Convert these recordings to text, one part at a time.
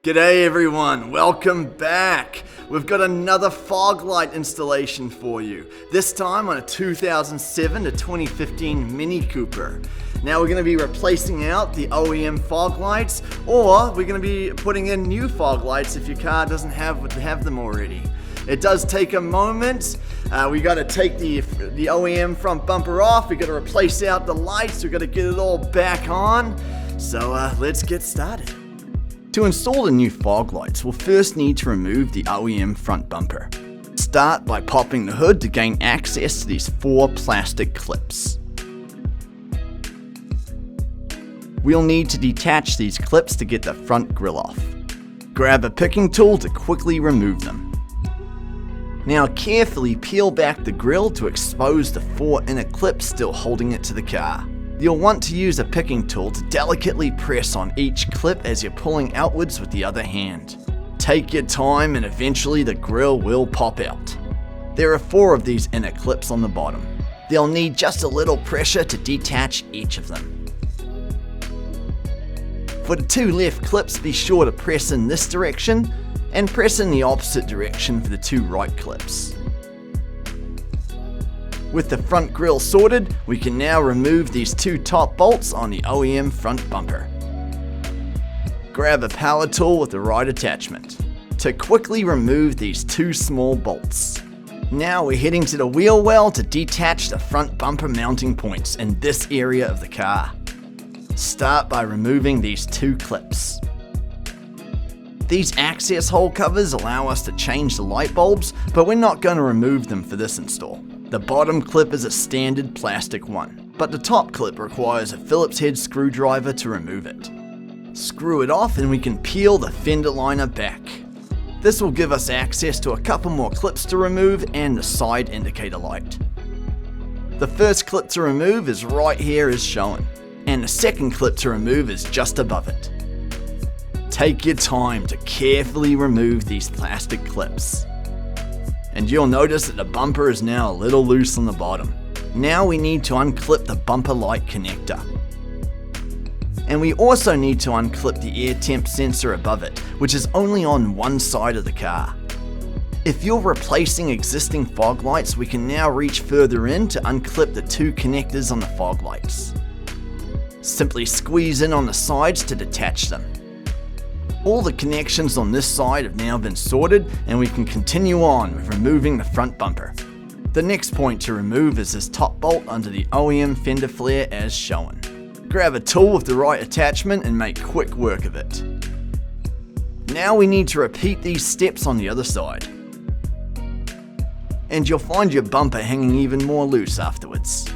G'day everyone, welcome back. We've got another fog light installation for you, this time on a 2007 to 2015 Mini Cooper. Now we're going to be replacing out the OEM fog lights, or we're going to be putting in new fog lights if your car doesn't have them already. It does take a moment. We got to take the OEM front bumper off, we got to replace out the lights, we got to get it all back on. So let's get started. To install the new fog lights, we'll first need to remove the OEM front bumper. Start by popping the hood to gain access to these 4 plastic clips. We'll need to detach these clips to get the front grille off. Grab a picking tool to quickly remove them. Now carefully peel back the grille to expose the 4 inner clips still holding it to the car. You'll want to use a picking tool to delicately press on each clip as you're pulling outwards with the other hand. Take your time and eventually the grille will pop out. There are 4 of these inner clips on the bottom. They'll need just a little pressure to detach each of them. For the 2 left clips, be sure to press in this direction and press in the opposite direction for the 2 right clips. With the front grille sorted, we can now remove these 2 top bolts on the OEM front bumper. Grab a power tool with the right attachment to quickly remove these 2 small bolts. Now we're heading to the wheel well to detach the front bumper mounting points in this area of the car. Start by removing these 2 clips. These access hole covers allow us to change the light bulbs, but we're not going to remove them for this install. The bottom clip is a standard plastic one, but the top clip requires a Phillips head screwdriver to remove it. Screw it off and we can peel the fender liner back. This will give us access to a couple more clips to remove and the side indicator light. The first clip to remove is right here as shown, and the second clip to remove is just above it. Take your time to carefully remove these plastic clips. And you'll notice that the bumper is now a little loose on the bottom. Now we need to unclip the bumper light connector. And we also need to unclip the air temp sensor above it, which is only on one side of the car. If you're replacing existing fog lights, we can now reach further in to unclip the 2 connectors on the fog lights. Simply squeeze in on the sides to detach them. All the connections on this side have now been sorted and we can continue on with removing the front bumper. The next point to remove is this top bolt under the OEM fender flare as shown. Grab a tool with the right attachment and make quick work of it. Now we need to repeat these steps on the other side. And you'll find your bumper hanging even more loose afterwards.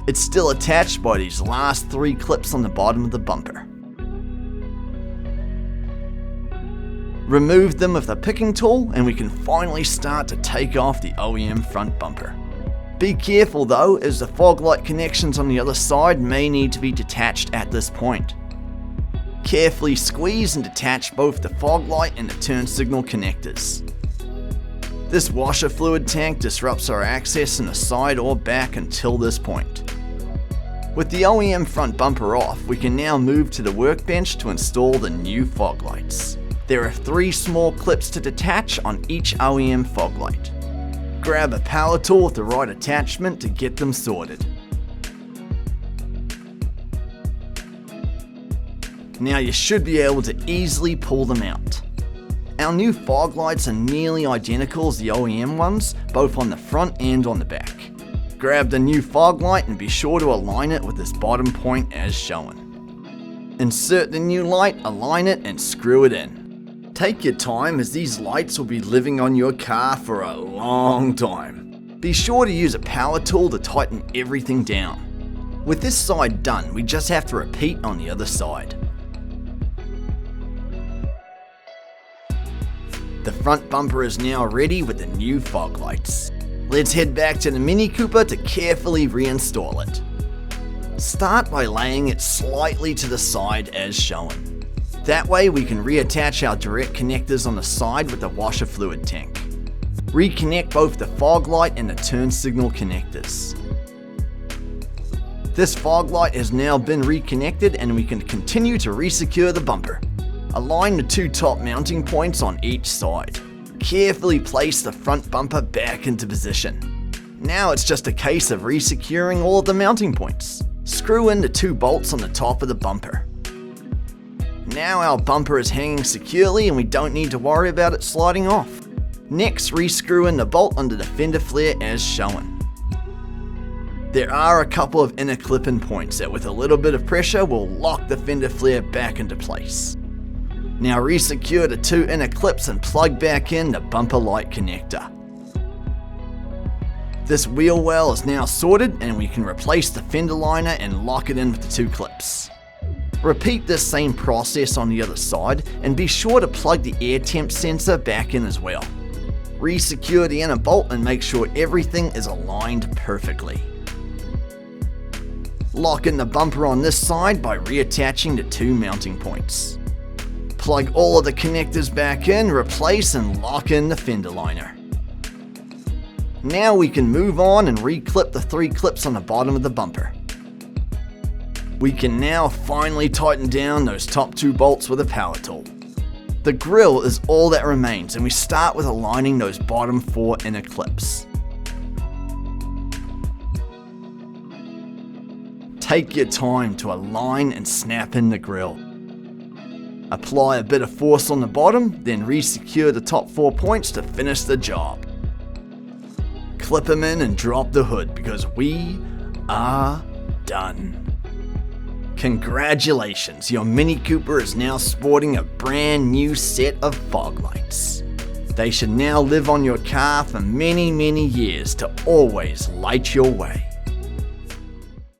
It's still attached by these last 3 clips on the bottom of the bumper. Remove them with a picking tool and we can finally start to take off the OEM front bumper. Be careful though, as the fog light connections on the other side may need to be detached at this point. Carefully squeeze and detach both the fog light and the turn signal connectors. This washer fluid tank disrupts our access in the side or back until this point. With the OEM front bumper off, we can now move to the workbench to install the new fog lights. There are 3 small clips to detach on each OEM fog light. Grab a power tool with the right attachment to get them sorted. Now you should be able to easily pull them out. Our new fog lights are nearly identical as the OEM ones, both on the front and on the back. Grab the new fog light and be sure to align it with this bottom point as shown. Insert the new light, align it and screw it in. Take your time, as these lights will be living on your car for a long time. Be sure to use a power tool to tighten everything down. With this side done, we just have to repeat on the other side. The front bumper is now ready with the new fog lights. Let's head back to the Mini Cooper to carefully reinstall it. Start by laying it slightly to the side as shown. That way we can reattach our direct connectors on the side with the washer fluid tank. Reconnect both the fog light and the turn signal connectors. This fog light has now been reconnected and we can continue to resecure the bumper. Align the two top mounting points on each side. Carefully place the front bumper back into position. Now it's just a case of resecuring all of the mounting points. Screw in the 2 bolts on the top of the bumper. Now our bumper is hanging securely and we don't need to worry about it sliding off. Next, rescrew in the bolt under the fender flare as shown. There are a couple of inner clip-in points that with a little bit of pressure will lock the fender flare back into place. Now resecure the 2 inner clips and plug back in the bumper light connector. This wheel well is now sorted and we can replace the fender liner and lock it in with the 2 clips. Repeat this same process on the other side and be sure to plug the air temp sensor back in as well. Resecure the inner bolt and make sure everything is aligned perfectly. Lock in the bumper on this side by reattaching the 2 mounting points. Plug all of the connectors back in, replace and lock in the fender liner. Now we can move on and reclip the 3 clips on the bottom of the bumper. We can now finally tighten down those top 2 bolts with a power tool. The grille is all that remains and we start with aligning those bottom 4 inner clips. Take your time to align and snap in the grille. Apply a bit of force on the bottom, then resecure the top 4 points to finish the job. Clip them in and drop the hood because we are done. Congratulations, your Mini Cooper is now sporting a brand new set of fog lights. They should now live on your car for many, many years to always light your way.